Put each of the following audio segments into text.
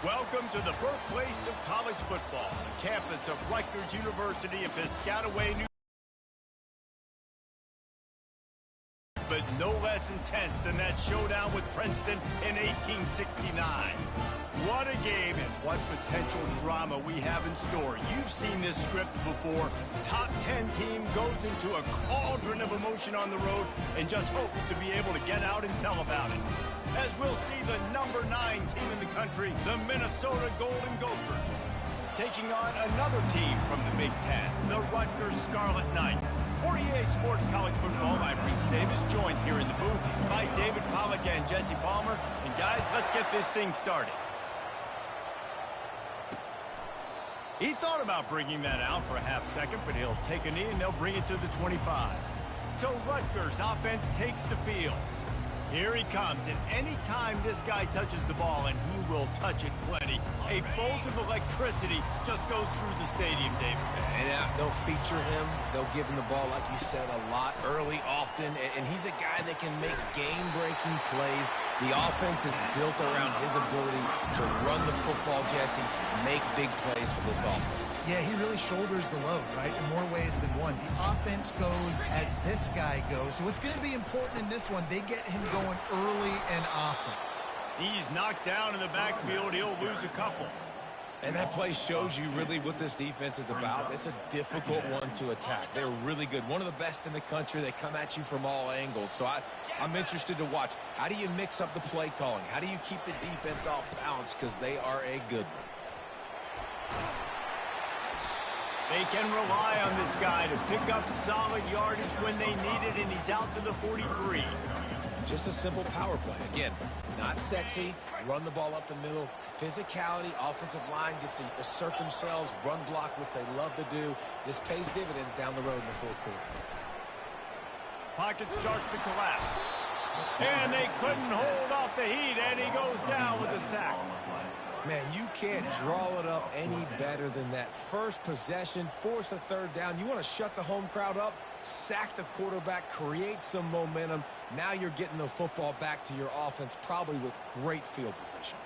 Welcome to the birthplace of college football, the campus of Rutgers University in Piscataway, New York. But no less intense than that showdown with Princeton in 1869. What a game and what potential drama we have in store. You've seen this script before. Top 10 team goes into a cauldron of emotion on the road and just hopes to be able to get out and tell about it. As we'll see the number 9 team in the country, the Minnesota Golden Gophers, taking on another team from the Big Ten, the Rutgers Scarlet Knights. For EA Sports College Football, I'm Reese Davis, joined here in the booth by David Pollack and Jesse Palmer. And guys, let's get this thing started. He thought about bringing that out for a half second, but he'll take a knee and they'll bring it to the 25. So Rutgers offense takes the field. Here he comes, and any time this guy touches the ball, and he will touch it plenty, a bolt of electricity just goes through the stadium, David. And they'll feature him. They'll give him the ball, like you said, a lot, early, often, and he's a guy that can make game-breaking plays. The offense is built around his ability to run the football, Jesse, make big plays for this offense. Yeah, he really shoulders the load, right, in more ways than one. The offense goes as this guy goes, so it's going to be important in this one. They get him going early and often. He's knocked down in the backfield. He'll lose a couple. And that play shows you really what this defense is about. It's a difficult one to attack. They're really good. One of the best in the country. They come at you from all angles. So I'm interested to watch. How do you mix up the play calling? How do you keep the defense off balance? Because they are a good one. They can rely on this guy to pick up solid yardage when they need it, and he's out to the 43. Just a simple power play. Again, not sexy. Run the ball up the middle. Physicality, offensive line gets to assert themselves, run block, which they love to do. This pays dividends down the road in the fourth quarter. Pocket starts to collapse. And they couldn't hold off the heat, and he goes down with a sack. Man, you can't draw it up any better than that. First possession, force a third down. You want to shut the home crowd up, sack the quarterback, create some momentum. Now you're getting the football back to your offense, probably with great field position.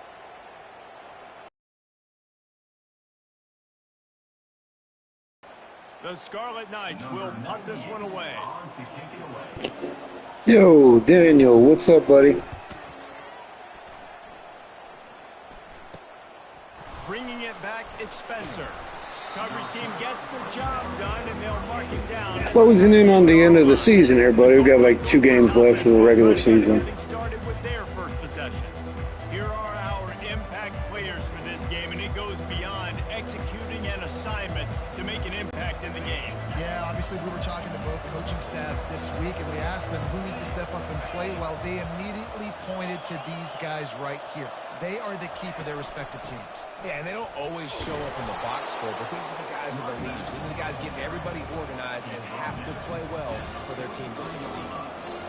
The Scarlet Knights will punt this one away. Yo, Daniel, what's up, buddy? Bringing it back, it's Spencer. Coverage team gets the job done, and they'll mark him down. Closing in on the end of the season here, buddy. We've got like 2 games left in the regular season. Started with their first possession. Here are our impact players for this game, and it goes beyond executing an assignment to make an impact in the game. Yeah, obviously we were talking to both coaching staffs this week, and we asked them who needs to step up and play well. They immediately pointed to these guys right here. They are the key for their respective teams. Yeah, and they don't always show up in the box score, but these are the guys that are the leaders. These are the guys getting everybody organized and have to play well for their team to succeed.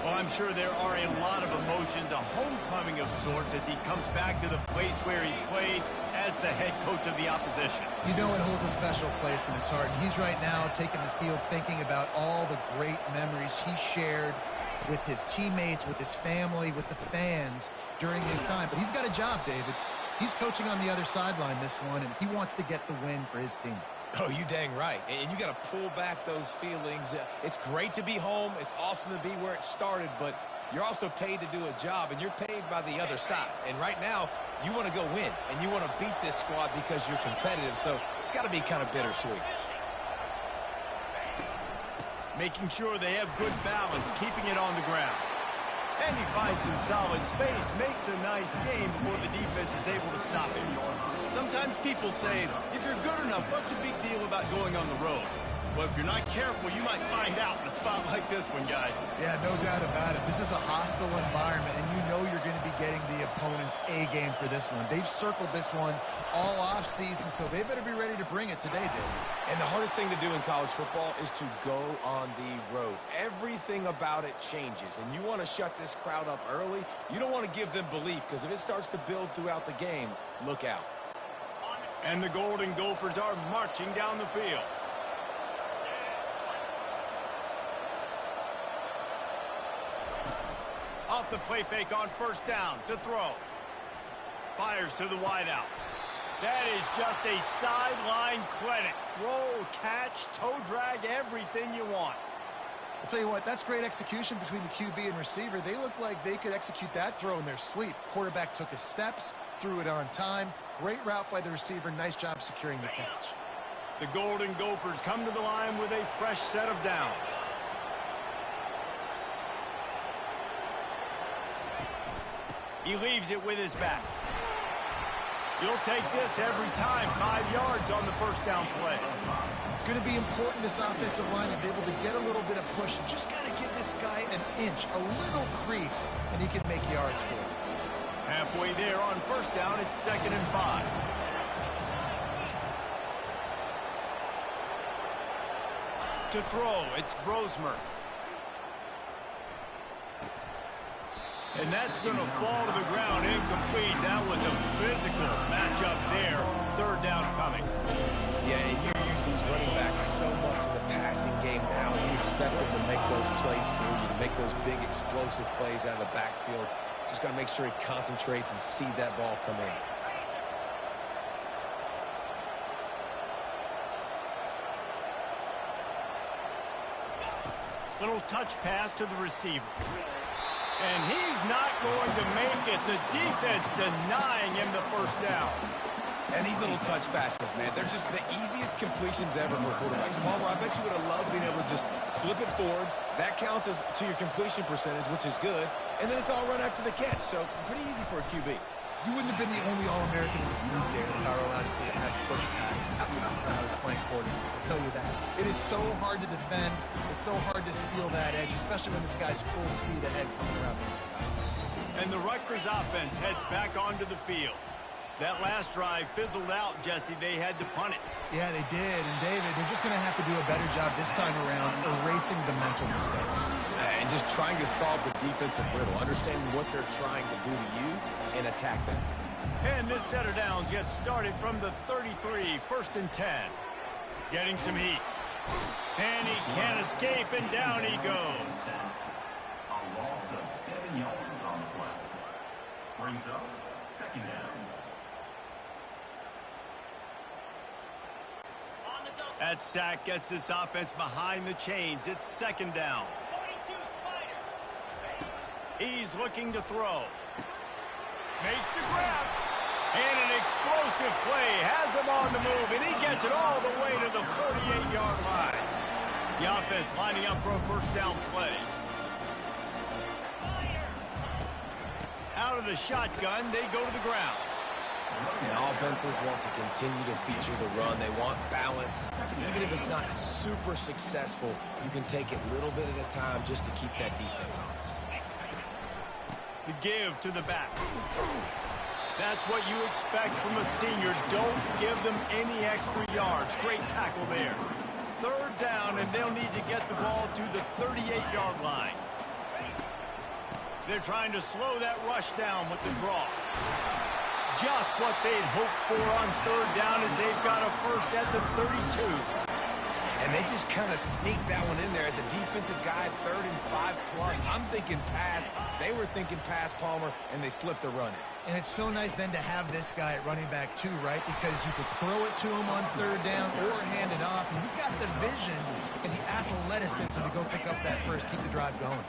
Well, I'm sure there are a lot of emotions, a homecoming of sorts as he comes back to the place where he played as the head coach of the opposition. You know it holds a special place in his heart, and he's right now taking the field thinking about all the great memories he shared with his teammates, with his family, with the fans during his time. But he's got a job, David. He's coaching on the other sideline this one, and he wants to get the win for his team. Oh, you dang right. And you got to pull back those feelings. It's great to be home. It's awesome to be where it started, but you're also paid to do a job, and you're paid by the other side. And right now, you want to go win, and you want to beat this squad because you're competitive, so it's got to be kind of bittersweet. Making sure they have good balance, keeping it on the ground. And he finds some solid space, makes a nice game before the defense is able to stop him. Sometimes people say, if you're good enough, what's the big deal about going on the road? Well, if you're not careful, you might find out in a spot like this one, guys. Yeah, no doubt about it. This is a hostile environment, and you know you're going to be getting the opponent's A game for this one. They've circled this one all offseason, so they better be ready to bring it today, David. And the hardest thing to do in college football is to go on the road. Everything about it changes, and you want to shut this crowd up early. You don't want to give them belief, because if it starts to build throughout the game, look out. And the Golden Gophers are marching down the field. Off the play fake on first down to throw. Fires to the wideout. That is just a sideline credit. Throw, catch, toe drag, everything you want. I'll tell you what, that's great execution between the QB and receiver. They look like they could execute that throw in their sleep. Quarterback took his steps, threw it on time. Great route by the receiver. Nice job securing the catch. The Golden Gophers come to the line with a fresh set of downs. He leaves it with his back. You'll take this every time. 5 yards on the first down play. It's going to be important this offensive line is able to get a little bit of push. Just got to give this guy an inch, a little crease, and he can make yards for it. Halfway there on first down, it's 2nd and 5. To throw, it's Brosmer. And that's going to fall to the ground, incomplete. That was a physical matchup there. 3rd down coming. Yeah, and you use these running backs so much in the passing game now. You expect them to make those plays for you, to make those big explosive plays out of the backfield. Just got to make sure he concentrates and see that ball come in. Little touch pass to the receiver. And he's not going to make it. The defense denying him the first down. And these little touch passes, man, they're just the easiest completions ever for quarterbacks. Palmer, I bet you would have loved being able to just flip it forward. That counts as to your completion percentage, which is good. And then it's all run after the catch, so pretty easy for a QB. You wouldn't have been the only All-American in this league there if I were allowed to have push passes when I was playing quarterback. I'll tell you that. It is so hard to defend. It's so hard to seal that edge, especially when this guy's full speed ahead coming around the inside. And the Rutgers offense heads back onto the field. That last drive fizzled out, Jesse. They had to punt it. Yeah, they did. And, David, they're just going to have to do a better job this time around erasing the mental mistakes. And just trying to solve the defensive riddle, understanding what they're trying to do to you and attack them. And this set of downs gets started from the 33, 1st and 10. Getting some heat. And he can't escape, and down he goes. A loss of 7 yards on the play. Brings up 2nd down. That sack gets this offense behind the chains. It's 2nd down. He's looking to throw. Makes the grab. And an explosive play. Has him on the move, and he gets it all the way to the 48-yard line. The offense lining up for a first down play. Out of the shotgun, they go to the ground. And offenses want to continue to feature the run. They want balance. Even if it's not super successful, you can take it little bit at a time just to keep that defense honest. The give to the back. That's what you expect from a senior. Don't give them any extra yards. Great tackle there. 3rd down, and they'll need to get the ball to the 38-yard line. They're trying to slow that rush down with the draw. Just what they'd hoped for on 3rd down as they've got a first at the 32. And they just kind of sneaked that one in there as a defensive guy, 3rd and 5+. I'm thinking pass. They were thinking pass, Palmer, and they slipped the run in. And it's so nice then to have this guy at running back too, right? Because you could throw it to him on 3rd down or hand it off. And he's got the vision and the athleticism to go pick up that first, keep the drive going.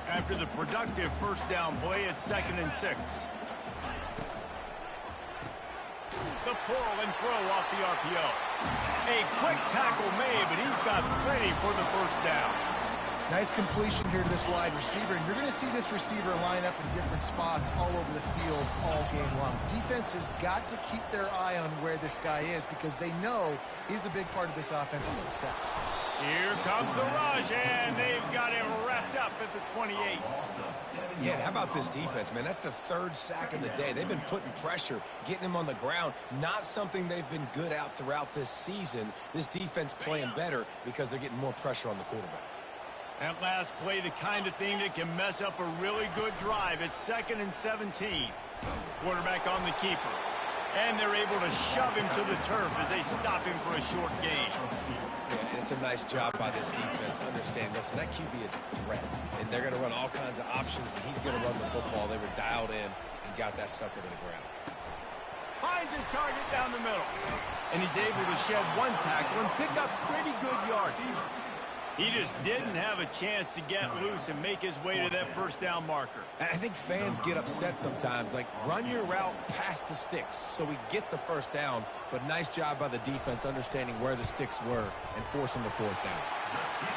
After the productive first down play, it's 2nd and 6. The pull and throw off the RPO. A quick tackle made, but he's got plenty for the first down. Nice completion here to this wide receiver, and you're going to see this receiver line up in different spots all over the field all game long. Defense has got to keep their eye on where this guy is because they know he's a big part of this offense's success. Here comes the rush, and they've got him wrapped up at the 28. Yeah, and how about this defense, man? That's the 3rd sack of the day. They've been putting pressure, getting him on the ground. Not something they've been good at throughout this season. This defense playing better because they're getting more pressure on the quarterback. That last play, the kind of thing that can mess up a really good drive. It's 2nd and 17. Quarterback on the keeper. And they're able to shove him to the turf as they stop him for a short gain. Yeah, and it's a nice job by this defense. Understand, listen, that QB is a threat. And they're going to run all kinds of options, and he's going to run the football. They were dialed in and got that sucker to the ground. High finds his target down the middle. And he's able to shed one tackle and pick up pretty good yardage. He just didn't have a chance to get loose and make his way to that first down marker. I think fans get upset sometimes, like run your route past the sticks so we get the first down, but nice job by the defense understanding where the sticks were and forcing the fourth down.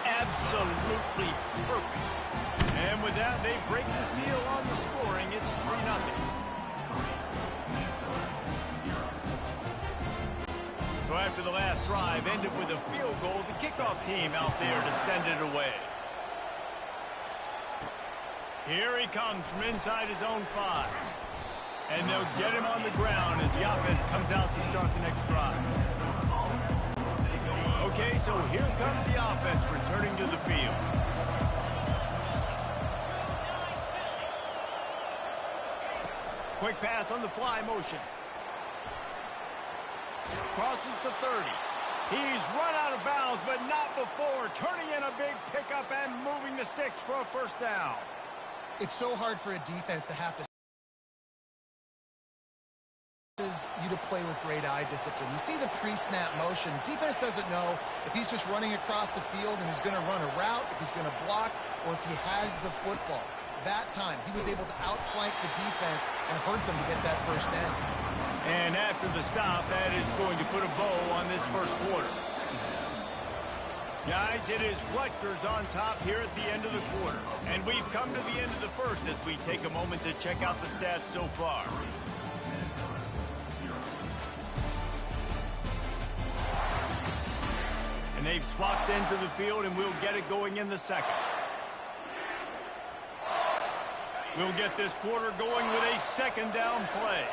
Absolutely perfect. And with that, they break the seal on the scoring. It's 3-0. So after the last drive ended with a field goal, the kickoff team out there to send it away. Here he comes from inside his own 5. And they'll get him on the ground as the offense comes out to start the next drive. Okay, so here comes the offense returning to the field. Quick pass on the fly motion. Crosses the 30. He's run out of bounds, but not before turning in a big pickup and moving the sticks for a first down. It's so hard for a defense to have to you to play with great eye discipline. You see the pre-snap motion. Defense doesn't know if he's just running across the field and he's going to run a route, if he's going to block, or if he has the football. That time, he was able to outflank the defense and hurt them to get that first down. And after the stop, that is going to put a bow on this first quarter. Guys, it is Rutgers on top here at the end of the quarter. And we've come to the end of the first as we take a moment to check out the stats so far. And they've swapped into the field, and we'll get it going in the second. We'll get this quarter going with a second down play.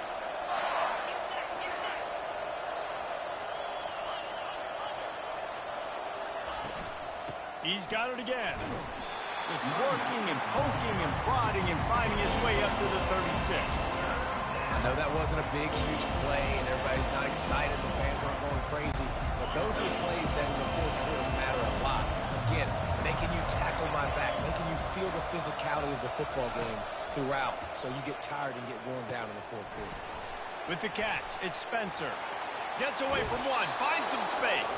He's got it again. Just working and poking and prodding and finding his way up to the 36. I know that wasn't a big, huge play, and everybody's not excited. The fans aren't going crazy. But those are the plays that in the fourth quarter matter a lot. Again, making you tackle my back, making you feel the physicality of the football game throughout, so you get tired and get worn down in the fourth quarter. With the catch, it's Spencer. Gets away from one, finds some space.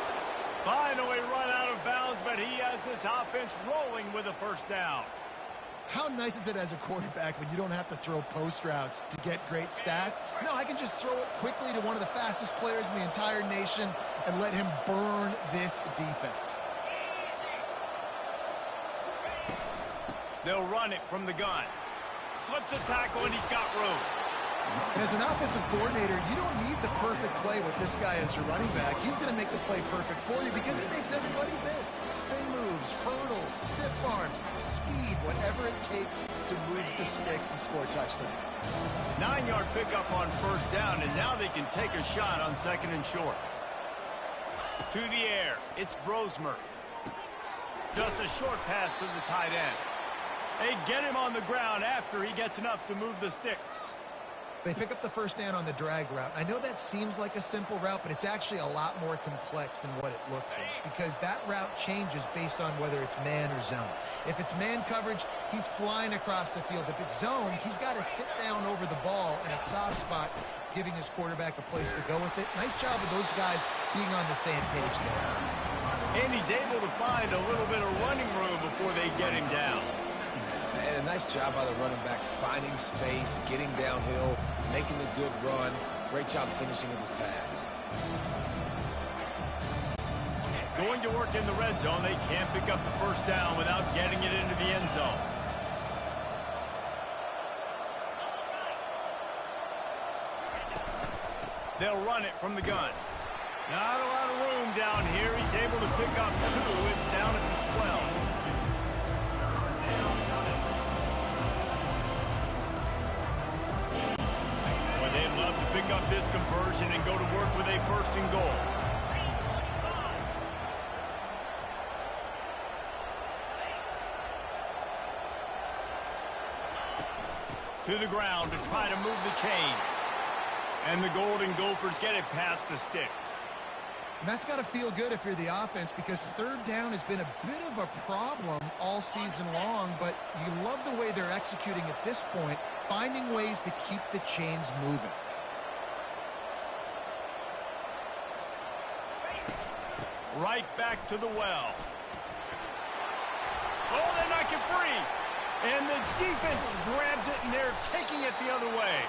Finally run out of bounds, but he has this offense rolling with a first down. How nice is it as a quarterback when you don't have to throw post routes to get great stats? No, I can just throw it quickly to one of the fastest players in the entire nation and let him burn this defense. They'll run it from the gun. Slips a tackle, and he's got room. And as an offensive coordinator, you don't need the perfect play with this guy as your running back. He's going to make the play perfect for you because he makes everybody miss. Spin moves, hurdles, stiff arms, speed, whatever it takes to move the sticks and score touchdowns. 9-yard pickup on first down, and now they can take a shot on second and short. To the air, it's Brosmer. Just a short pass to the tight end. They get him on the ground after he gets enough to move the sticks. They pick up the first down on the drag route. I know that seems like a simple route, but it's actually a lot more complex than what it looks like because that route changes based on whether it's man or zone. If it's man coverage, he's flying across the field. If it's zone, he's got to sit down over the ball in a soft spot, giving his quarterback a place to go with it. Nice job of those guys being on the same page there. And he's able to find a little bit of running room before they get him down. And a nice job by the running back, finding space, getting downhill, making a good run. Great job finishing with his pads. Going to work in the red zone. They can't pick up the first down without getting it into the end zone. They'll run it from the gun. Not a lot of room down here. He's able to pick up 2. It's down at the 12. They'd love to pick up this conversion and go to work with a first and goal. To the ground to try to move the chains. And the Golden Gophers get it past the sticks. And that's got to feel good if you're the offense because third down has been a bit of a problem all season long, but you love the way they're executing at this point, finding ways to keep the chains moving. Right back to the well. Oh, they knock it free. And the defense grabs it, and they're taking it the other way.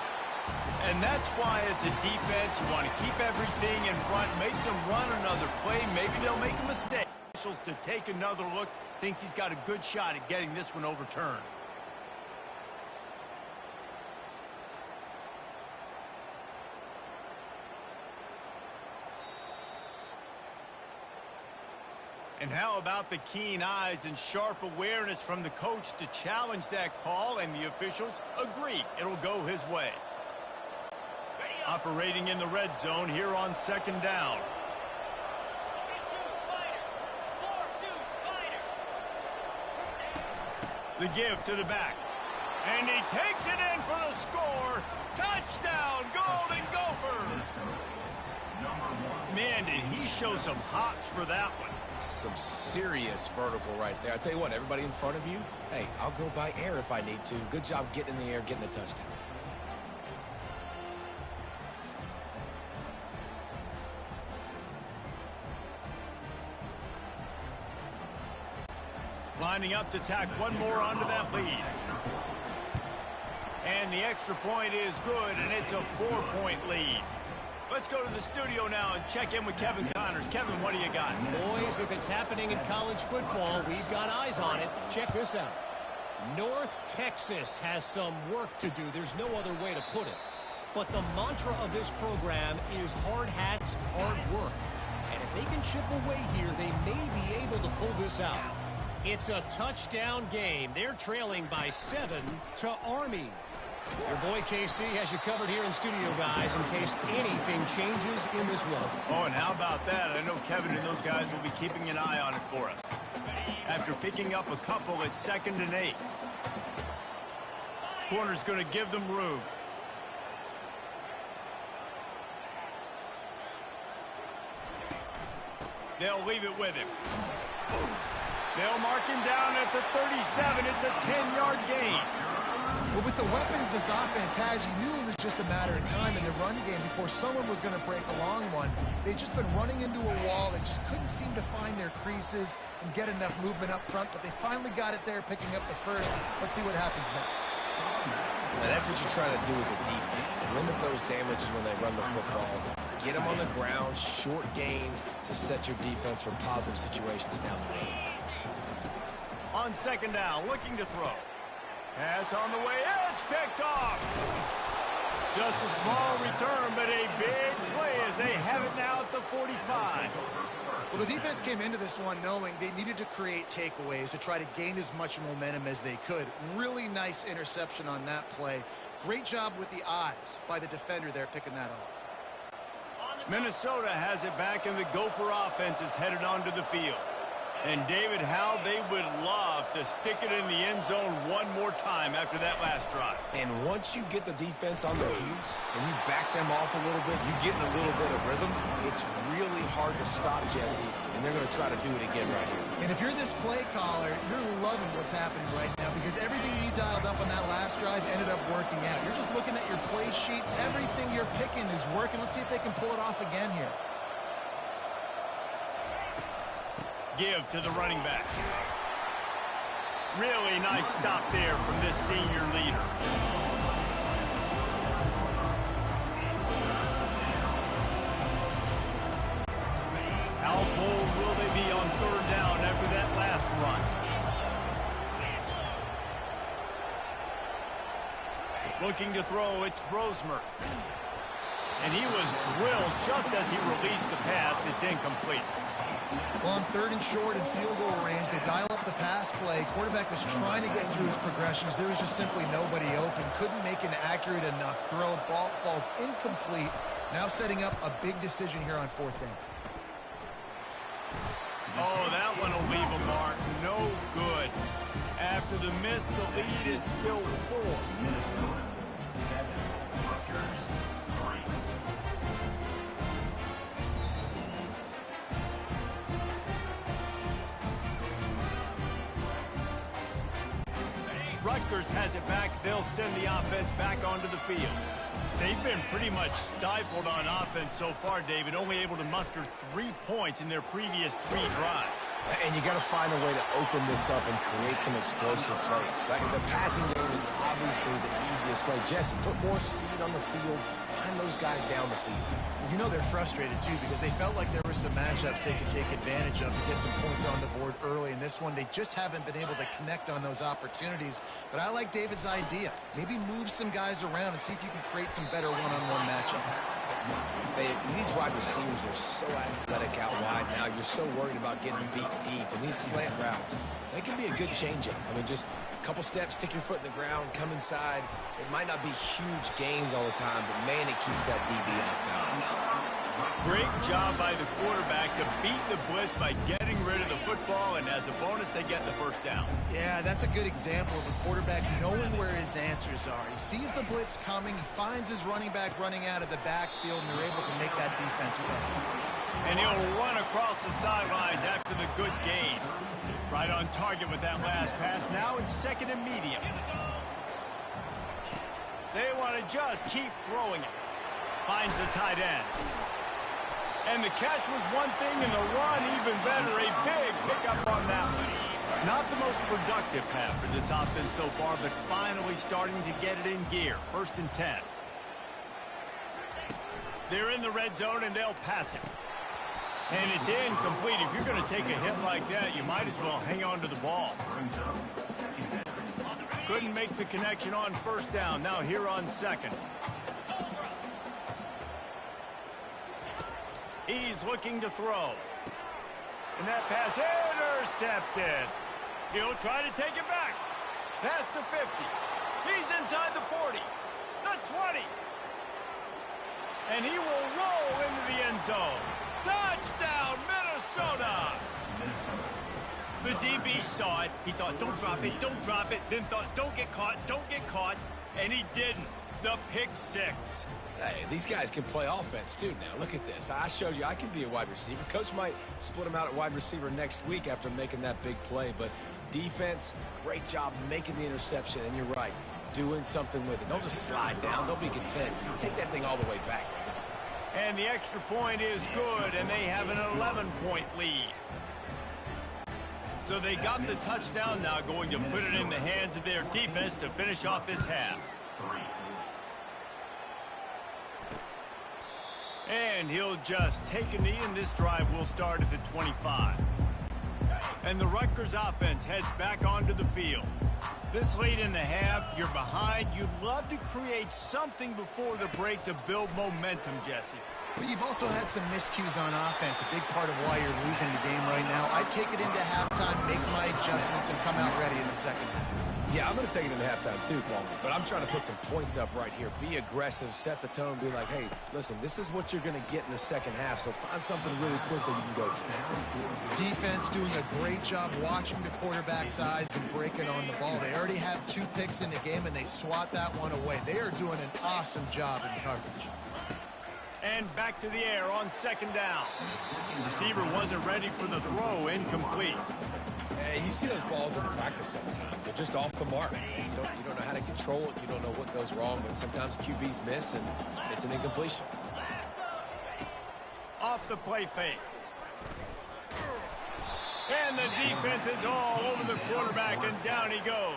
And that's why, as a defense, you want to keep everything in front, make them run another play. Maybe they'll make a mistake. To take another look, thinks he's got a good shot at getting this one overturned. And how about the keen eyes and sharp awareness from the coach to challenge that call, and the officials agree it'll go his way. Operating in the red zone here on second down. The give to the back. And he takes it in for the score. Touchdown, Golden Gophers! Man, did he show some hops for that one. Some serious vertical right there. I tell you what, everybody in front of you, hey, I'll go by air if I need to. Good job getting in the air, getting the touchdown. Lining up to tack one more onto that lead. And the extra point is good, and it's a 4-point lead. Let's go to the studio now and check in with Kevin Connors. Kevin, what do you got? Boys, if it's happening in college football, we've got eyes on it. Check this out. North Texas has some work to do. There's no other way to put it. But the mantra of this program is hard hats, hard work. And if they can chip away here, they may be able to pull this out. It's a touchdown game. They're trailing by 7 to Army. Your boy KC has you covered here in studio, guys, in case anything changes in this one. Oh, and how about that? I know Kevin and those guys will be keeping an eye on it for us. After picking up a couple, it's 2nd and 8. Corner's going to give them room. They'll leave it with him. They'll mark him down at the 37. It's a 10-yard gain. Well, with the weapons this offense has, you knew it was just a matter of time in the run game before someone was going to break a long one. They'd just been running into a wall. They just couldn't seem to find their creases and get enough movement up front, but they finally got it there, picking up the first. Let's see what happens next. And that's what you try to do as a defense. Limit those damages when they run the football. Get them on the ground, short gains to set your defense for positive situations down the road. On 2nd down, looking to throw. Pass on the way. It's picked off. Just a small return, but a big play as they have it now at the 45. Well, the defense came into this one knowing they needed to create takeaways to try to gain as much momentum as they could. Really nice interception on that play. Great job with the eyes by the defender there picking that off. Minnesota has it back, and the Gopher offense is headed onto the field. And, David, how they would love to stick it in the end zone one more time after that last drive. And once you get the defense on their heels and you back them off a little bit, you get in a little bit of rhythm, it's really hard to stop, Jesse, and they're going to try to do it again right here. And if you're this play caller, you're loving what's happening right now because everything you dialed up on that last drive ended up working out. You're just looking at your play sheet. Everything you're picking is working. Let's see if they can pull it off again here. Give to the running back. Really nice stop there from this senior leader. How bold will they be on 3rd down after that last run? Looking to throw, it's Brosmer. And he was drilled just as he released the pass. It's incomplete. Well, on 3rd and short and field goal range, they dial up the pass play. Quarterback was trying to get through his progressions. There was just simply nobody open. Couldn't make an accurate enough throw. Ball falls incomplete. Now setting up a big decision here on 4th down. Oh, that one will leave a mark. No good. After the miss, the lead is still 4. Minnesota 7, Rutgers 3. Rutgers has it back. They'll send the offense back onto the field. They've been pretty much stifled on offense so far, David, only able to muster 3 points in their previous 3 drives. And you got to find a way to open this up and create some explosive plays. Like, the passing game is obviously the easiest way. Jesse, put more speed on the field. Find those guys down the field. You know they're frustrated, too, because they felt like there were some matchups they could take advantage of and get some points on the board early. In this one, they just haven't been able to connect on those opportunities. But I like David's idea. Maybe move some guys around and see if you can create some better one-on-one matchups. These wide receivers are so athletic out wide now. You're so worried about getting beat deep. And these slant routes, they can be a good change-up. I mean, just a couple steps, stick your foot in the ground, come inside. It might not be huge gains all the time, but, man, it keeps that DB off balance. Great job by the quarterback to beat the blitz by getting rid of the football, and as a bonus, they get the first down. Yeah, that's a good example of a quarterback knowing where his answers are. He sees the blitz coming, he finds his running back running out of the backfield, and they're able to make that defense play. And he'll run across the sidelines after the good gain. Right on target with that last pass. Now it's 2nd and medium. They want to just keep throwing it. Finds the tight end. And the catch was one thing, and the run even better. A big pickup on that one. Not the most productive pass for this offense so far, but finally starting to get it in gear. 1st and 10. They're in the red zone, and they'll pass it. And it's incomplete. If you're going to take a hit like that, you might as well hang on to the ball. Couldn't make the connection on 1st down. Now here on 2nd. He's looking to throw. And that pass intercepted. He'll try to take it back. Past the 50. He's inside the 40. The 20. And he will roll into the end zone. Touchdown, Minnesota! The DB saw it. He thought, don't drop it, don't drop it. Then thought, don't get caught, don't get caught. And he didn't. The pick 6. Hey, these guys can play offense, too, now. Look at this. I showed you I can be a wide receiver. Coach might split him out at wide receiver next week after making that big play. But defense, great job making the interception. And you're right, doing something with it. Don't just slide down. Don't be content. Take that thing all the way back. And the extra point is good, and they have an 11-point lead. So they got the touchdown, now going to put it in the hands of their defense to finish off this half. And he'll just take a knee, and this drive will start at the 25. And the Rutgers offense heads back onto the field. This late in the half, you're behind. You'd love to create something before the break to build momentum, Jesse. But you've also had some miscues on offense, a big part of why you're losing the game right now. I'd take it into halftime, make my adjustments, and come out ready in the second half. Yeah, I'm going to take it into halftime too, Paul. But I'm trying to put some points up right here. Be aggressive, set the tone, be like, hey, listen, this is what you're going to get in the second half, so find something really quick that you can go to. Defense doing a great job watching the quarterback's eyes and breaking on the ball. They already have 2 picks in the game, and they swat that one away. They are doing an awesome job in coverage. And back to the air on 2nd down. Receiver wasn't ready for the throw, incomplete. Hey, you see those balls in practice sometimes. They're just off the mark. You don't know how to control it. You don't know what goes wrong, but sometimes QBs miss, and it's an incompletion. Off the play fake. And the defense is all over the quarterback, and down he goes.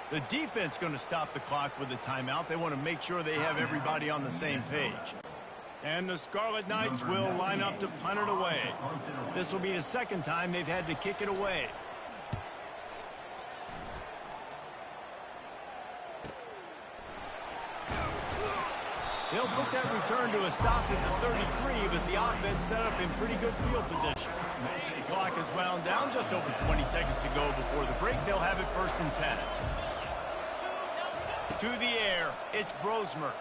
The defense going to stop the clock with a timeout. They want to make sure they have everybody on the same page. And the Scarlet Knights will line up to punt it away. This will be the 2nd time they've had to kick it away. They'll put that return to a stop at the 33, but the offense set up in pretty good field position. The clock is wound down, just over 20 seconds to go before the break. They'll have it 1st and 10. To the air, it's Brosmer.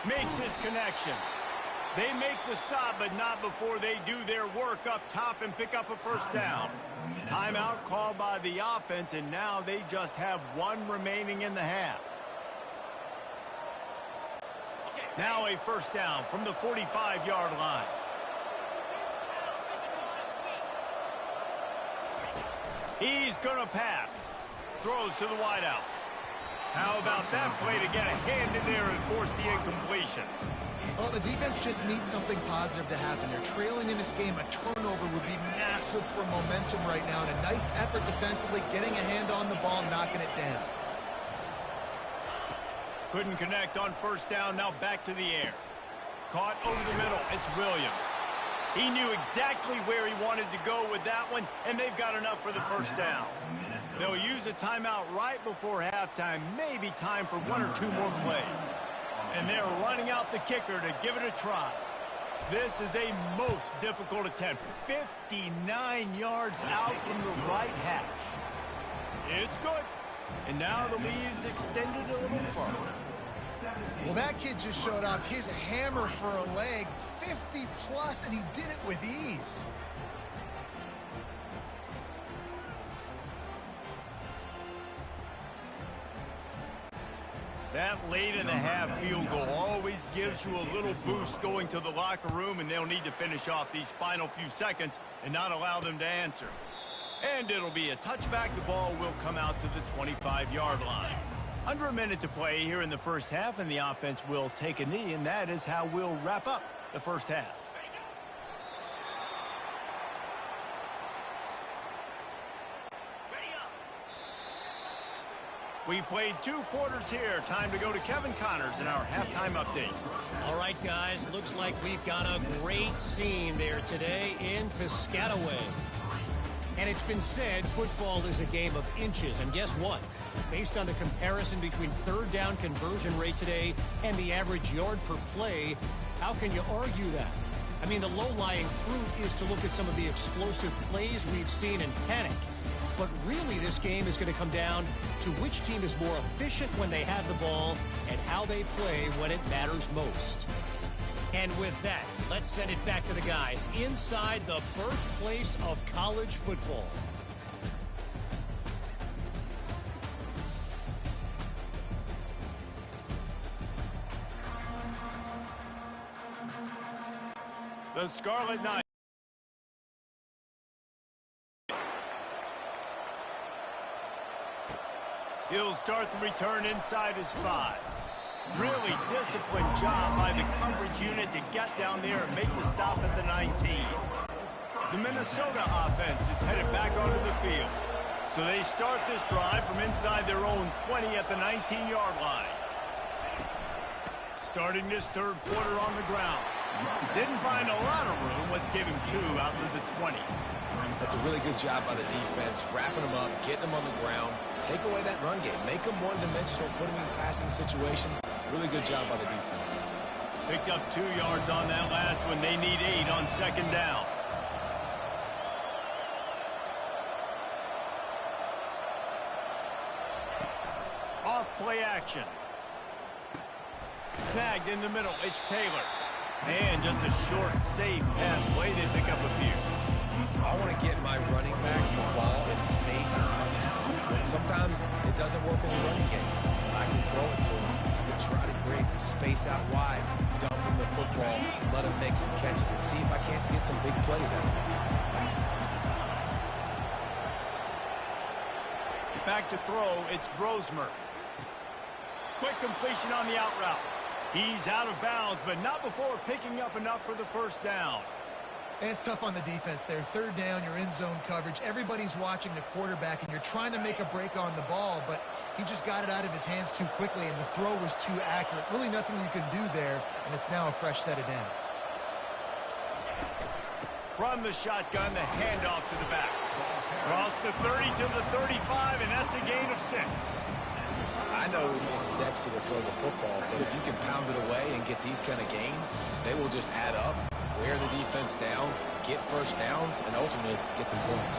Makes his connection. They make the stop, but not before they do their work up top and pick up a 1st down. Timeout called by the offense, and now they just have 1 remaining in the half. Now a 1st down from the 45-yard line. He's going to pass. Throws to the wideout. How about that play to get a hand in there and force the incompletion? Well, the defense just needs something positive to happen. They're trailing in this game. A turnover would be massive for momentum right now. And a nice effort defensively, getting a hand on the ball, knocking it down. Couldn't connect on first down. Now back to the air. Caught over the middle. It's Williams. He knew exactly where he wanted to go with that one, and they've got enough for the first down. They'll use a timeout right before halftime. Maybe time for one or two more plays. And they're running out the kicker to give it a try. This is a most difficult attempt. 59 yards out from the right hash. It's good. And now the lead is extended a little further. Well, that kid just showed off his hammer for a leg. 50-plus, and he did it with ease. That late in the half field goal always gives you a little boost going to the locker room, and they'll need to finish off these final few seconds and not allow them to answer. And it'll be a touchback. The ball will come out to the 25-yard line. Under a minute to play here in the first half, and the offense will take a knee, and that is how we'll wrap up the first half. We've played 2 quarters here. Time to go to Kevin Connors in our halftime update. All right, guys, looks like we've got a great scene there today in Piscataway. And it's been said football is a game of inches. And guess what? Based on the comparison between third down conversion rate today and the average yard per play, how can you argue that? I mean, the low-lying fruit is to look at some of the explosive plays we've seen in panic. But really, this game is going to come down to which team is more efficient when they have the ball and how they play when it matters most. And with that, let's send it back to the guys inside the birthplace of college football. The Scarlet Knights. He'll start the return inside his 5. Really disciplined job by the coverage unit to get down there and make the stop at the 19. The Minnesota offense is headed back onto the field. So they start this drive from inside their own 20 at the 19-yard line. Starting this third quarter on the ground. Didn't find a lot of room. Let's give him 2 out to the 20. That's a really good job by the defense, wrapping them up, getting them on the ground. Take away that run game. Make them one-dimensional, put them in passing situations. Really good job by the defense. Picked up 2 yards on that last one. They need 8 on second down. Off play action. Snagged in the middle. It's Taylor. And just a short, safe pass play. They pick up a few. I want to get my running backs the ball in space as much as possible. Sometimes it doesn't work in the running game. I can throw it to them. I can try to create some space out wide, dump them the football, let them make some catches, and see if I can't get some big plays out of it. Back to throw, it's Brosmer. Quick completion on the out route. He's out of bounds, but not before picking up enough for the first down. And it's tough on the defense there. Third down, you're in zone coverage. Everybody's watching the quarterback, and you're trying to make a break on the ball, but he just got it out of his hands too quickly, and the throw was too accurate. Really nothing you can do there, and it's now a fresh set of downs. From the shotgun, the handoff to the back. Cross the 30 to the 35, and that's a gain of 6. I know it's sexy to throw the football, but if you can pound it away and get these kind of gains, they will just add up, wear the defense down, get first downs, and ultimately get some points.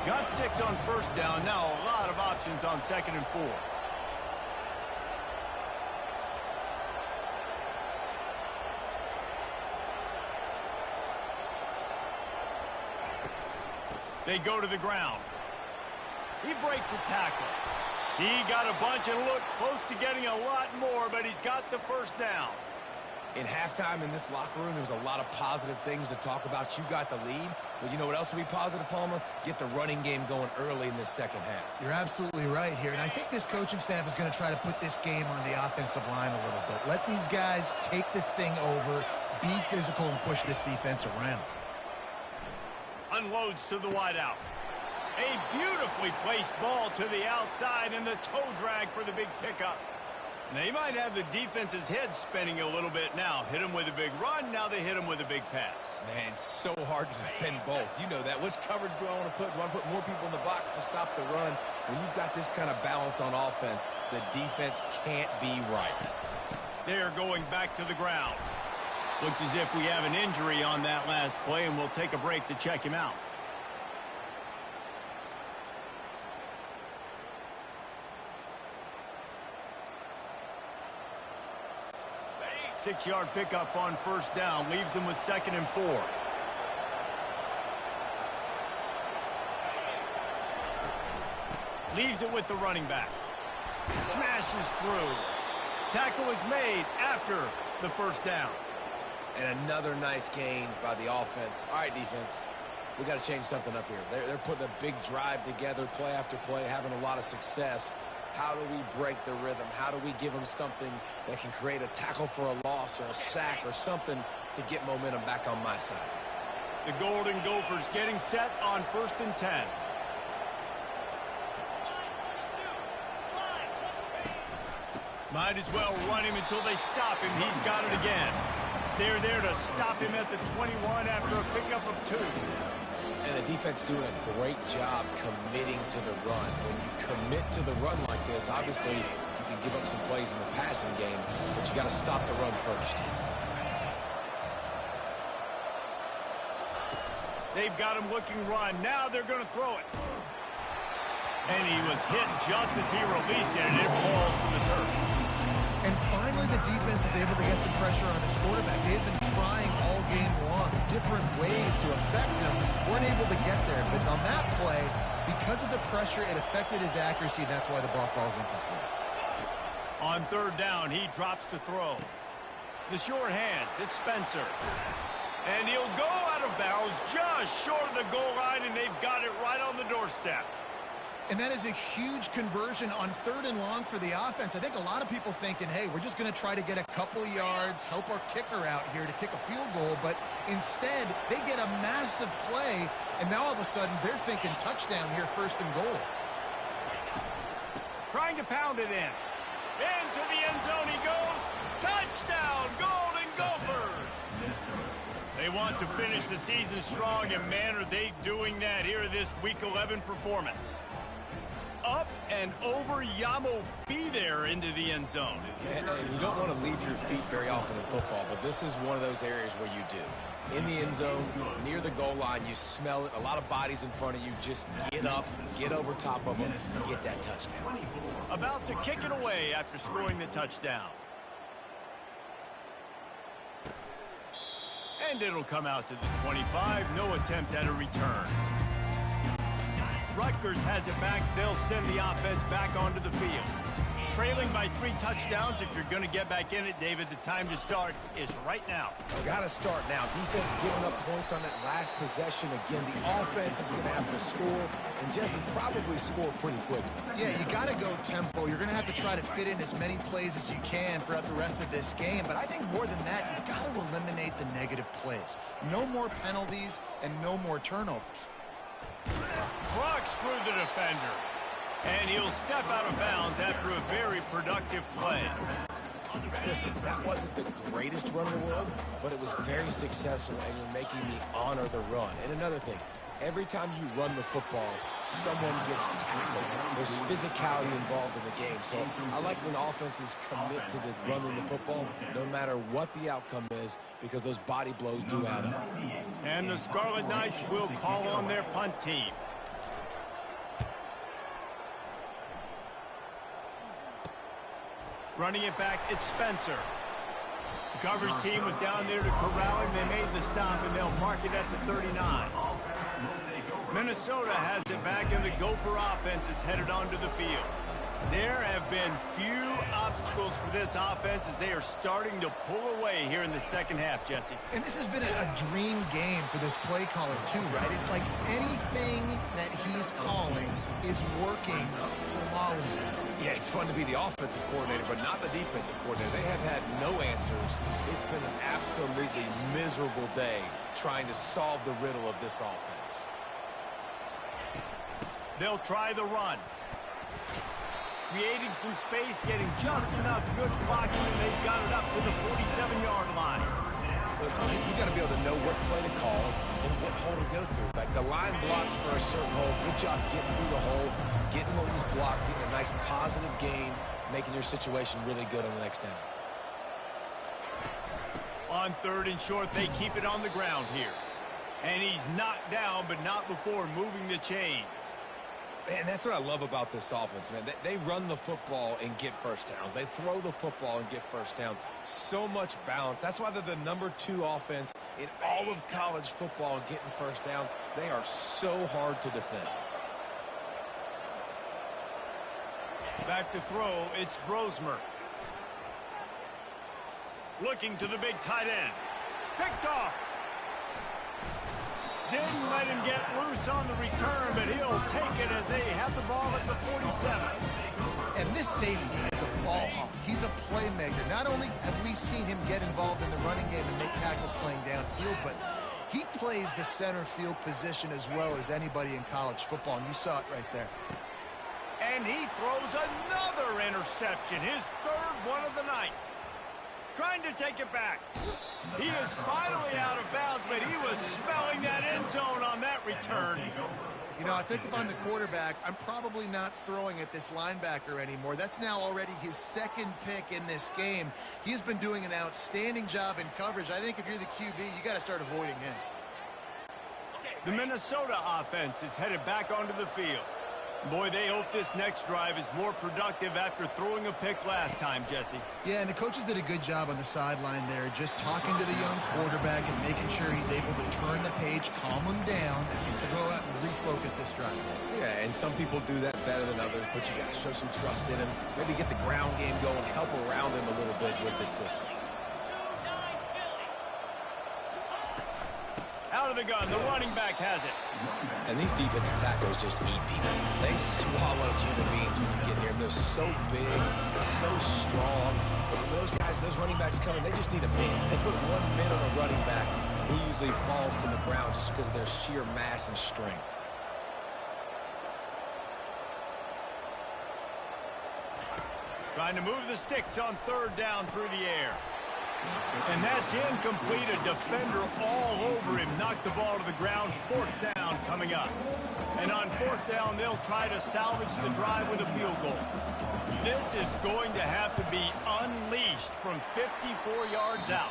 Got 6 on first down. Now a lot of options on second and 4. They go to the ground. He breaks a tackle. He got a bunch and looked close to getting a lot more, but he's got the first down. In halftime in this locker room, there was a lot of positive things to talk about. You got the lead, but you know what else will be positive, Palmer? Get the running game going early in this second half. You're absolutely right here, and I think this coaching staff is going to try to put this game on the offensive line a little bit. Let these guys take this thing over, be physical, and push this defense around. Unloads to the wideout. A beautifully placed ball to the outside, and the toe drag for the big pickup. They might have the defense's head spinning a little bit now. Hit them with a big run, now they hit them with a big pass. Man, it's so hard to defend both. You know that. Which coverage do I want to put? Do I want to put more people in the box to stop the run? When you've got this kind of balance on offense, the defense can't be right. They're going back to the ground. Looks as if we have an injury on that last play, and we'll take a break to check him out. Six-yard pickup on first down. Leaves them with 2nd and 4. Leaves it with the running back. Smashes through. Tackle is made after the first down. And another nice gain by the offense. All right, defense. We got to change something up here. They're putting a big drive together, play after play, having a lot of success. How do we break the rhythm? How do we give them something that can create a tackle for a loss or a sack or something to get momentum back on my side? The Golden Gophers getting set on 1st and 10. Might as well run him until they stop him. He's got it again. They're there to stop him at the 21 after a pickup of 2. And the defense doing a great job committing to the run. When you commit to the run like this, obviously you can give up some plays in the passing game, but you got to stop the run first. They've got him looking run. Now they're going to throw it. And he was hit just as he released it, and it falls to the turf. And finally, the defense is able to get some pressure on this quarterback. They had been trying all game long, different ways to affect him. Weren't able to get there. But on that play, because of the pressure, it affected his accuracy, and that's why the ball falls incomplete. On 3rd down, he drops to throw. The short hands, it's Spencer. And he'll go out of bounds just short of the goal line, and they've got it right on the doorstep. And that is a huge conversion on 3rd and long for the offense. I think a lot of people thinking, hey, we're just going to try to get a couple yards, help our kicker out here to kick a field goal. But instead, they get a massive play, and now all of a sudden they're thinking touchdown here, 1st and goal. Trying to pound it in. Into the end zone he goes. Touchdown, Golden Gophers! They want to finish the season strong, and man, are they doing that here in this Week 11 performance. Up and over, Yamo be there into the end zone. And you don't want to leave your feet very often in football, but this is one of those areas where you do. In the end zone, near the goal line, you smell it. A lot of bodies in front of you. Just get up, get over top of them, get that touchdown. About to kick it away after scoring the touchdown. And it'll come out to the 25. No attempt at a return. Rutgers has it back. They'll send the offense back onto the field. Trailing by 3 touchdowns. If you're going to get back in it, David, the time to start is right now. Got to start now. Defense giving up points on that last possession. Again, the offense is going to have to score, and Jesse probably score pretty quickly. Yeah, you got to go tempo. You're going to have to try to fit in as many plays as you can throughout the rest of this game. But I think more than that, you've got to eliminate the negative plays. No more penalties and no more turnovers. Trucks through the defender. And he'll step out of bounds after a very productive play. Listen, that wasn't the greatest run in the world, but it was very successful, and you're making me honor the run. And another thing, every time you run the football, someone gets tackled. There's physicality involved in the game. So I like when offenses commit to the running the football, no matter what the outcome is, because those body blows do add up. And the Scarlet Knights will call on their punt team. Running it back, it's Spencer. The coverage team was down there to corral him. They made the stop, and they'll mark it at the 39. Minnesota has it back, and the Gopher offense is headed onto the field. There have been few obstacles for this offense as they are starting to pull away here in the second half, Jesse. And this has been a dream game for this play caller too, right? It's like anything that he's calling is working flawlessly. Yeah, it's fun to be the offensive coordinator, but not the defensive coordinator. They have had no answers. It's been an absolutely miserable day trying to solve the riddle of this offense. They'll try the run. Creating some space, getting just enough good blocking, and they've got it up to the 47-yard line. Listen, you got to be able to know what play to call and what hole to go through. Like the line blocks for a certain hole. Good job getting through the hole, getting what was blocked, getting a nice positive gain, making your situation really good on the next down. On 3rd and short, they keep it on the ground here. And he's knocked down, but not before moving the chains. And that's what I love about this offense, man. They run the football and get first downs. They throw the football and get first downs. So much balance. That's why they're the #2 offense in all of college football getting first downs. They are so hard to defend. Back to throw, it's Brosmer. Looking to the big tight end. Picked off. Didn't let him get loose on the return, but he'll take it as they have the ball at the 47. And this safety is a ball hawk. He's a playmaker. Not only have we seen him get involved in the running game and make tackles playing downfield, but he plays the center field position as well as anybody in college football, and you saw it right there. And he throws another interception, his 3rd one of the night. Trying to take it back. He is finally out of bounds, but he was smelling that end zone on that return. You know, I think if I'm the quarterback, I'm probably not throwing at this linebacker anymore. That's now already his 2nd pick in this game. He's been doing an outstanding job in coverage. I think if you're the QB, you got to start avoiding him. The Minnesota offense is headed back onto the field. Boy, they hope this next drive is more productive after throwing a pick last time, Jesse. Yeah, and the coaches did a good job on the sideline there, just talking to the young quarterback and making sure he's able to turn the page, calm him down, and to go out and refocus this drive. Yeah, and some people do that better than others, but you got to show some trust in him. Maybe get the ground game going, help around him a little bit with this system. Out of the gun, the running back has it. And these defensive tackles just eat people. They swallow human beings when you get near them. They're so big, so strong. And those guys, those running backs coming, they just need a min. They put 1 min on a running back, and he usually falls to the ground just because of their sheer mass and strength. Trying to move the sticks on 3rd down through the air. And that's incomplete. A defender all over him. Knocked the ball to the ground. 4th down coming up. And on 4th down, they'll try to salvage the drive with a field goal. This is going to have to be unleashed from 54 yards out.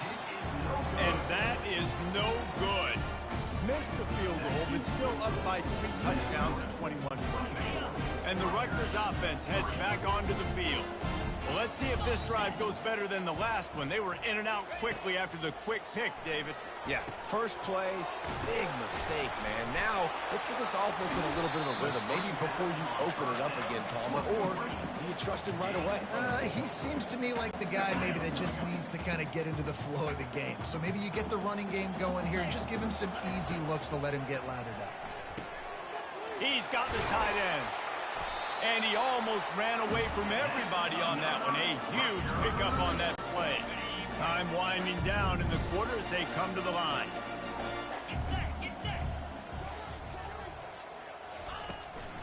And that is no good. Missed the field goal, but still up by 3 touchdowns and 21 points. And the Rutgers offense heads back onto the field. Well, let's see if this drive goes better than the last one. They were in and out quickly after the quick pick, David. Yeah, first play, big mistake, man. Now, let's get this offense in a little bit of a rhythm. Maybe before you open it up again, Palmer, or do you trust him right away? He seems to me like the guy maybe that just needs to kind of get into the flow of the game. So maybe you get the running game going here and just give him some easy looks to let him get lathered up. He's got the tight end. And he almost ran away from everybody on that one. A huge pickup on that play. Time winding down in the quarter as they come to the line.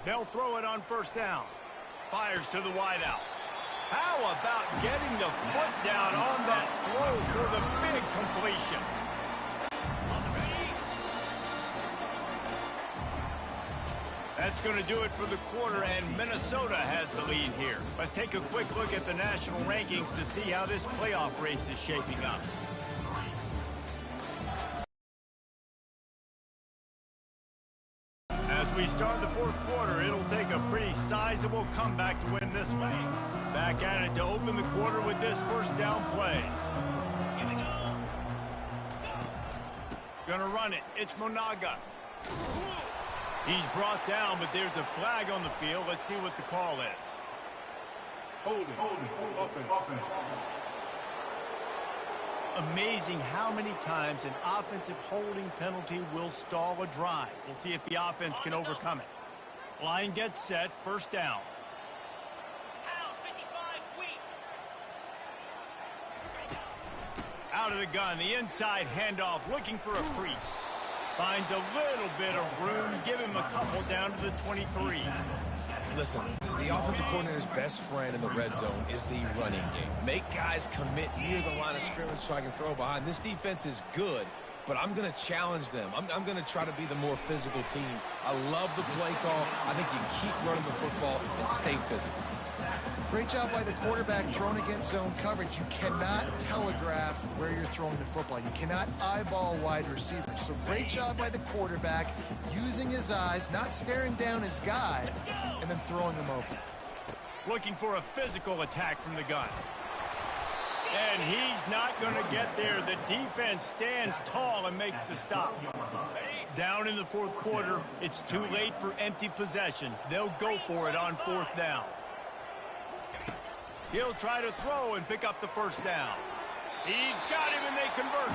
They'll throw it on 1st down. Fires to the wideout. How about getting the foot down on that throw for the big completion? That's going to do it for the quarter, and Minnesota has the lead here. Let's take a quick look at the national rankings to see how this playoff race is shaping up. As we start the 4th quarter, it'll take a pretty sizable comeback to win this one. Back at it to open the quarter with this 1st down play. Gonna run it. It's Monaga. He's brought down, but there's a flag on the field. Let's see what the call is. Offense. Amazing how many times an offensive holding penalty will stall a drive. We'll see if the offense can overcome it. Line gets set, first down. Out of the gun, the inside handoff, looking for a crease. Finds a little bit of room, give him a couple down to the 23. Listen, the offensive coordinator's best friend in the red zone is the running game. Make guys commit near the line of scrimmage so I can throw behind. This defense is good, but I'm going to challenge them. I'm going to try to be the more physical team. I love the play call. I think you keep running the football and stay physical. Great job by the quarterback thrown against zone coverage. You cannot telegraph where you're throwing the football. You cannot eyeball wide receivers. So great job by the quarterback using his eyes, not staring down his guy, and then throwing him open. Looking for a physical attack from the gun. And he's not going to get there. The defense stands tall and makes the stop. Down in the fourth quarter, it's too late for empty possessions. They'll go for it on fourth down. He'll try to throw and pick up the first down. He's got him and they convert.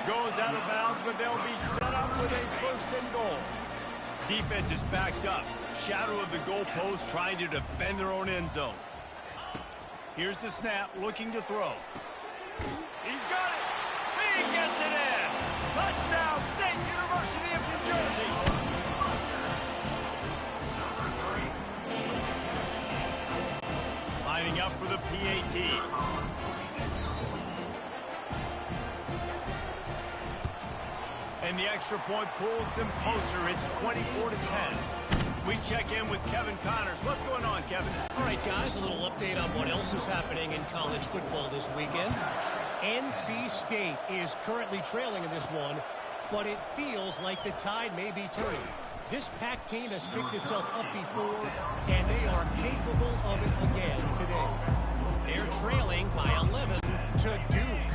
Goes out of bounds, but they'll be set up with a first and goal. Defense is backed up. Shadow of the goalpost trying to defend their own end zone. Here's the snap, looking to throw. He's got it. He gets it in. Touchdown, State University of New Jersey. Lining up for the PAT. And the extra point pulls them closer. It's 24-10. We check in with Kevin Connors. What's going on, Kevin? All right, guys, a little update on what else is happening in college football this weekend. NC State is currently trailing in this one, but it feels like the tide may be turning. This Pac team has picked itself up before, and they are capable of it again today. They're trailing by 11 to Duke.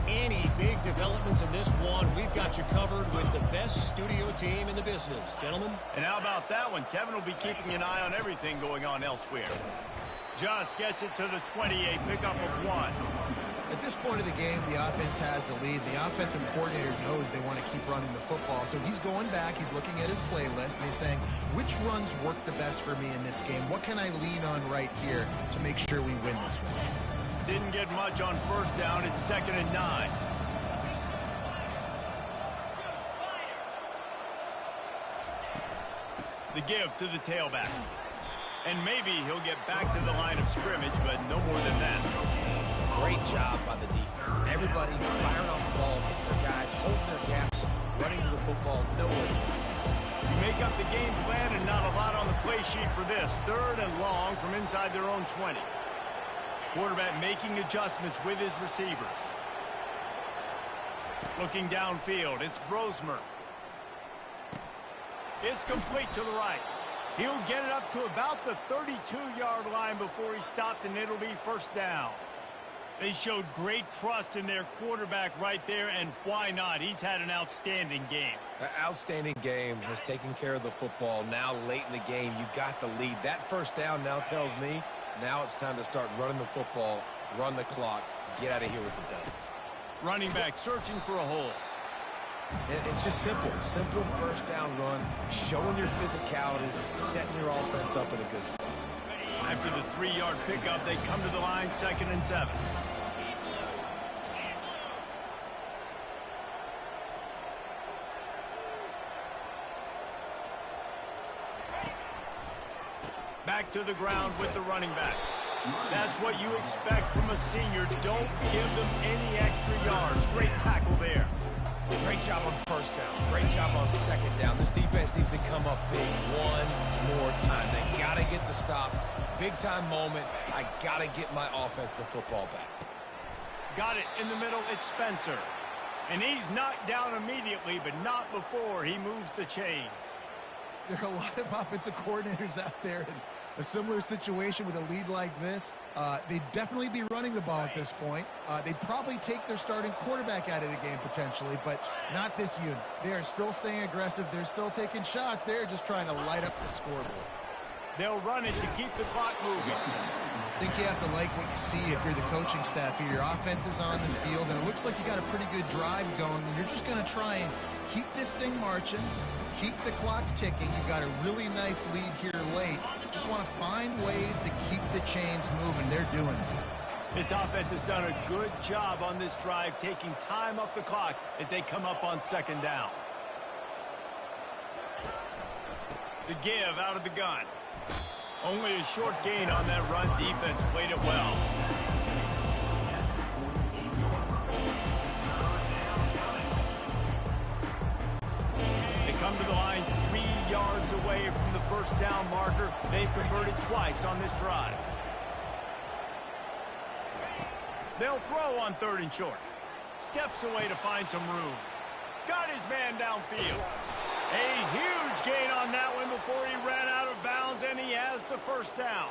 Any big developments in this one, we've got you covered with the best studio team in the business. Gentlemen? And how about that one? Kevin will be keeping an eye on everything going on elsewhere. Just gets it to the 28, pickup of 1. At this point of the game, the offense has the lead. The offensive coordinator knows they want to keep running the football. So he's going back, he's looking at his playlist, and he's saying, which runs work the best for me in this game? What can I lean on right here to make sure we win this one? Didn't get much on first down. It's 2nd and 9. The give to the tailback. And maybe he'll get back to the line of scrimmage, but no more than that. Great job by the defense. Everybody firing off the ball, hitting their guys, holding their gaps, running to the football, nowhere to go. You make up the game plan and not a lot on the play sheet for this. 3rd and long from inside their own 20. Quarterback making adjustments with his receivers. Looking downfield, it's Grosmer. It's complete to the right. He'll get it up to about the 32-yard line before he stopped, and it'll be first down. They showed great trust in their quarterback right there, and why not? He's had an outstanding game. An outstanding game, has taken care of the football. Now late in the game, you got the lead. That first down now tells me now it's time to start running the football, run the clock, get out of here with the dub. Running back searching for a hole. It's just simple. Simple first down run, showing your physicality, setting your offense up in a good spot. After the 3-yard pickup, they come to the line, 2nd and 7. Back to the ground with the running back. That's what you expect from a senior. Don't give them any extra yards. Great tackle there. Great job on first down. Great job on second down. This defense needs to come up big one more time. They got to get the stop. Big time moment. I got to get my offense the football back. Got it in the middle. It's Spencer. And he's knocked down immediately, but not before he moves the chains. There are a lot of offensive coordinators out there in a similar situation with a lead like this. They'd definitely be running the ball at this point. They'd probably take their starting quarterback out of the game potentially, but not this unit. They are still staying aggressive. They're still taking shots. They're just trying to light up the scoreboard. They'll run it to keep the clock moving. I think you have to like what you see if you're the coaching staff here. Your offense is on the field, and it looks like you got a pretty good drive going. You're just going to try and keep this thing marching, keep the clock ticking. You've got a really nice lead here late. Just want to find ways to keep the chains moving. They're doing it. This offense has done a good job on this drive, taking time off the clock as they come up on second down. The give out of the gun. Only a short gain on that run. Defense played it well. They come to the line 3 yards away from the first down marker. They've converted twice on this drive. They'll throw on 3rd and short. Steps away to find some room. Got his man downfield. A huge gain on that one before he ran out of bounds, and he has the first down.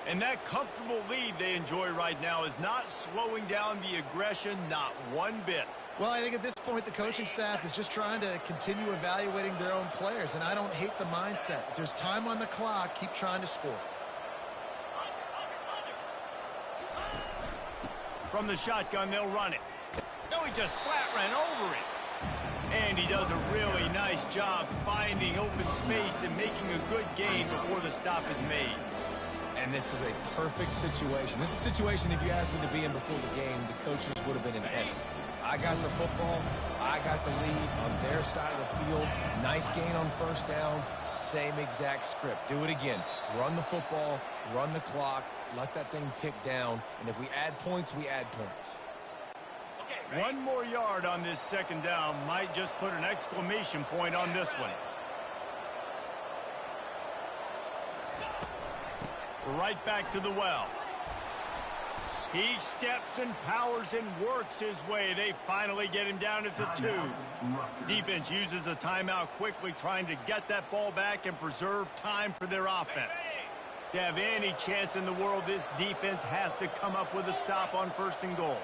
And that comfortable lead they enjoy right now is not slowing down the aggression, not one bit. Well, I think at this point the coaching staff is just trying to continue evaluating their own players, and I don't hate the mindset. If there's time on the clock, keep trying to score. From the shotgun, they'll run it. No, he just flat ran over it. And he does a really nice job finding open space and making a good gain before the stop is made. And this is a perfect situation. This is a situation, if you asked me to be in before the game, the coaches would have been in heaven. I got the football. I got the lead on their side of the field. Nice gain on first down. Same exact script. Do it again. Run the football. Run the clock. Let that thing tick down. And if we add points, we add points. 1 more yard on this second down might just put an exclamation point on this one. Right back to the well. He steps and powers and works his way. They finally get him down at the 2. Defense uses a timeout quickly, trying to get that ball back and preserve time for their offense. To have any chance in the world, this defense has to come up with a stop on 1st and goal.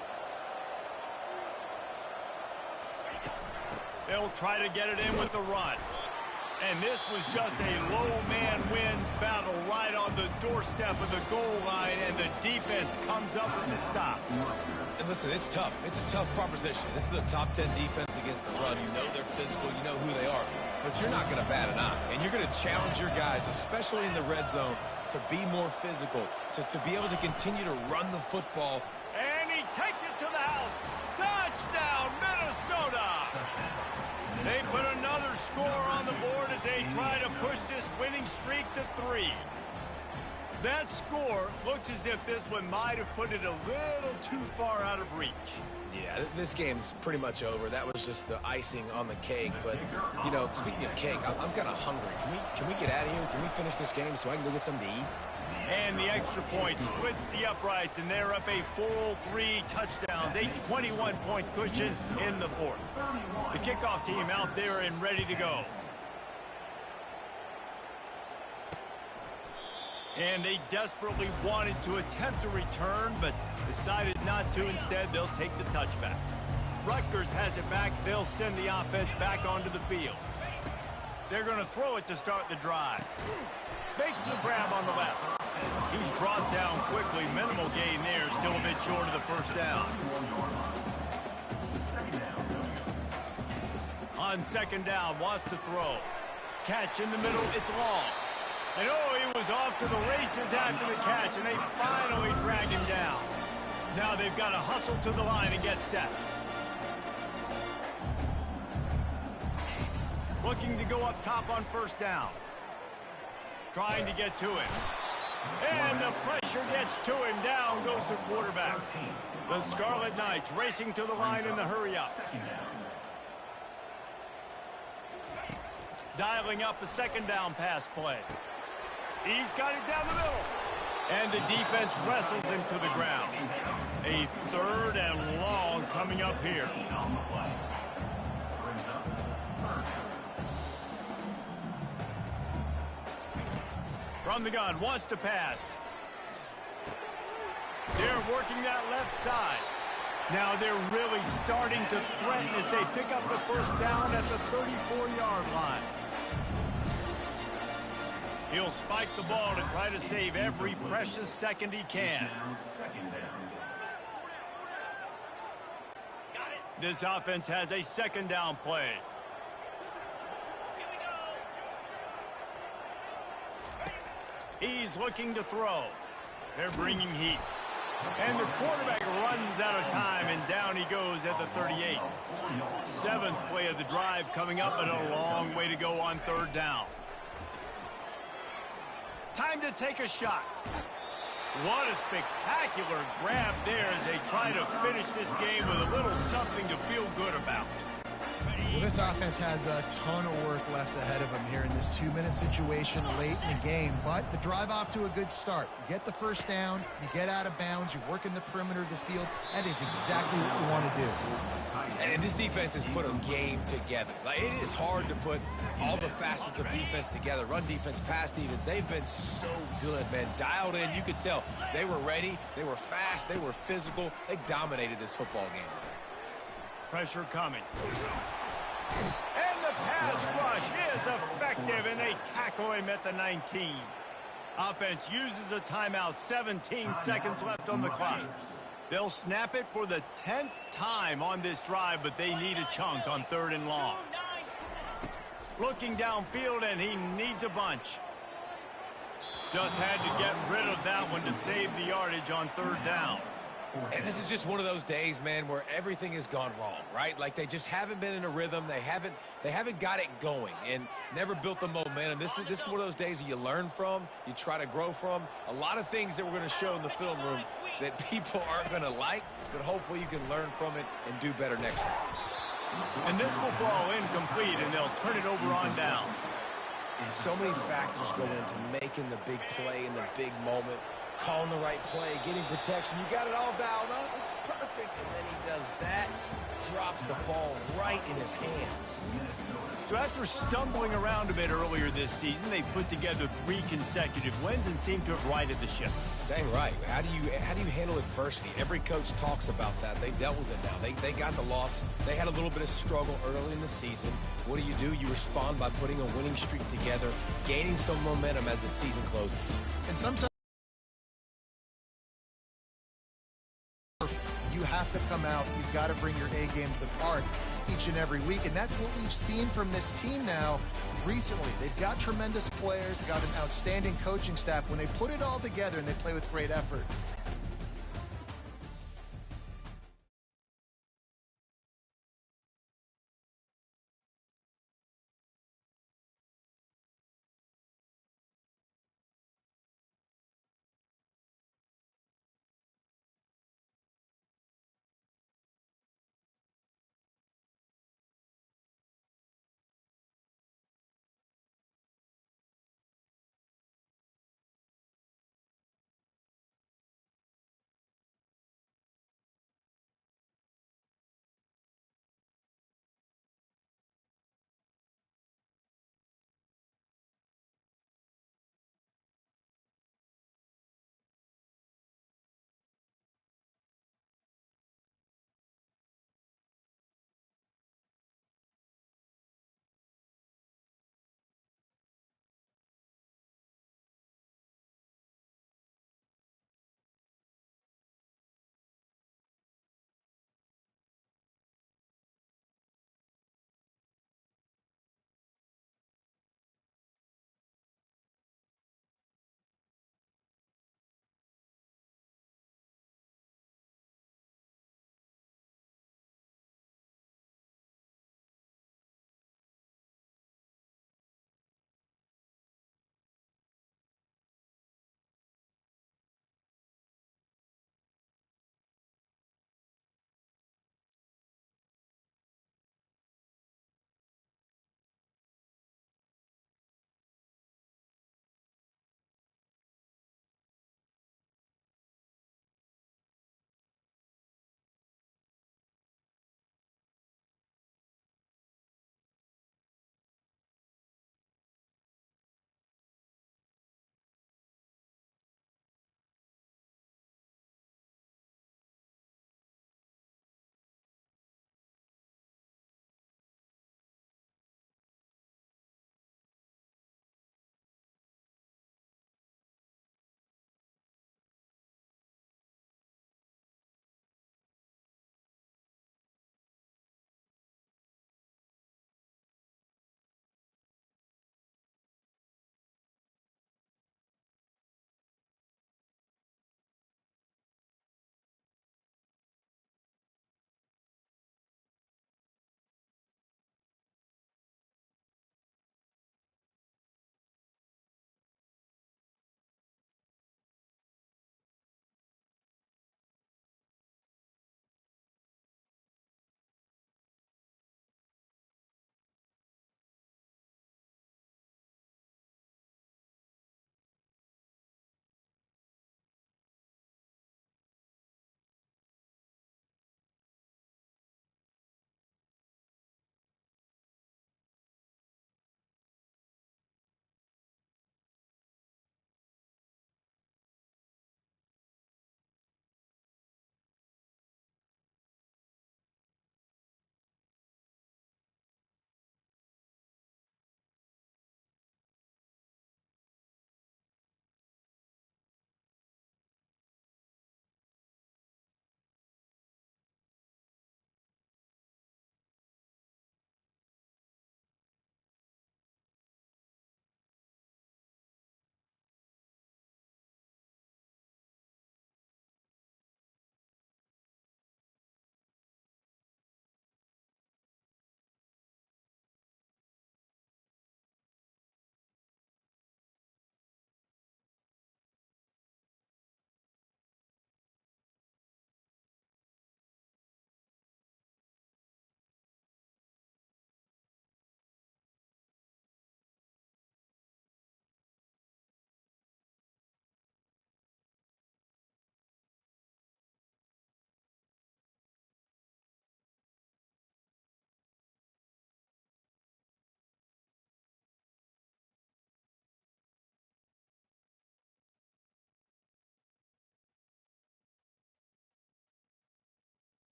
They'll try to get it in with the run. And this was just a low man wins battle right on the doorstep of the goal line, and the defense comes up with the stop. And listen, it's tough. It's a tough proposition. This is a top 10 defense against the run. You know they're physical. You know who they are. But you're not going to bat an eye. And you're going to challenge your guys, especially in the red zone, to be more physical, to be able to continue to run the football. And he takes it to the house. Touchdown, Minnesota! They put another score on the board as they try to push this winning streak to 3. That score looks as if this one might have put it a little too far out of reach. Yeah, this game's pretty much over. That was just the icing on the cake. But, you know, speaking of cake, I'm kind of hungry. Can we get out of here? Can we finish this game so I can go get something to eat? And the extra point splits the uprights, and they're up a full 3 touchdowns, a 21-point cushion in the 4th. The kickoff team out there and ready to go. And they desperately wanted to attempt a return, but decided not to. Instead, they'll take the touchback. Rutgers has it back. They'll send the offense back onto the field. They're going to throw it to start the drive. Makes the grab on the left. He's brought down quickly. Minimal gain there. Still a bit short of the first down. On second down, wants to throw. Catch in the middle. It's long. And oh, he was off to the races after the catch, and they finally drag him down. Now they've got to hustle to the line and get set. Looking to go up top on first down. Trying to get to him. And the pressure gets to him. Down goes the quarterback. The Scarlet Knights racing to the line in the hurry up. Dialing up a second down pass play. He's got it down the middle. And the defense wrestles him to the ground. A 3rd and long coming up here. From the gun, wants to pass. They're working that left side. Now they're really starting to threaten as they pick up the first down at the 34-yard line. He'll spike the ball to try to save every precious second he can. This offense has a second down play. He's looking to throw. They're bringing heat. And the quarterback runs out of time, and down he goes at the 38. Seventh play of the drive coming up, but a long way to go on third down. Time to take a shot. What a spectacular grab there as they try to finish this game with a little something to feel good about. Well, this offense has a ton of work left ahead of them here in this 2-minute situation late in the game, but the drive off to a good start. You get the first down, you get out of bounds, you work in the perimeter of the field. That is exactly what you want to do. And this defense has put a game together. Like, it is hard to put all the facets of defense together. Run defense, pass defense. They've been so good, man. Dialed in. You could tell they were ready. They were fast. They were physical. They dominated this football game today. Pressure coming. And the pass rush is effective, and they tackle him at the 19. Offense uses a timeout. 17 seconds left on the clock. They'll snap it for the 10th time on this drive, but they need a chunk on third and long. Looking downfield, and he needs a bunch. Just had to get rid of that one to save the yardage on third down. And this is just one of those days, man, where everything has gone wrong, right? Like, they just haven't been in a rhythm. They haven't got it going and never built the momentum. This is one of those days that you learn from, you try to grow from. A lot of things that we're going to show in the film room that people aren't going to like, but hopefully you can learn from it and do better next time. And this will fall incomplete, and they'll turn it over on downs. So many factors go into making the big play in the big moment. Calling the right play, getting protection. You got it all dialed up. It's perfect. And then he does that, drops the ball right in his hands. So after stumbling around a bit earlier this season, they put together 3 consecutive wins and seem to have righted the ship. Dang right. How do you handle adversity? Every coach talks about that. They dealt with it now. They got the loss. They had a little bit of struggle early in the season. What do? You respond by putting a winning streak together, gaining some momentum as the season closes. And sometimes you have to come out. You've got to bring your A game to the park each and every week, and that's what we've seen from this team now recently. They've got tremendous players. They've got an outstanding coaching staff. When they put it all together and they play with great effort,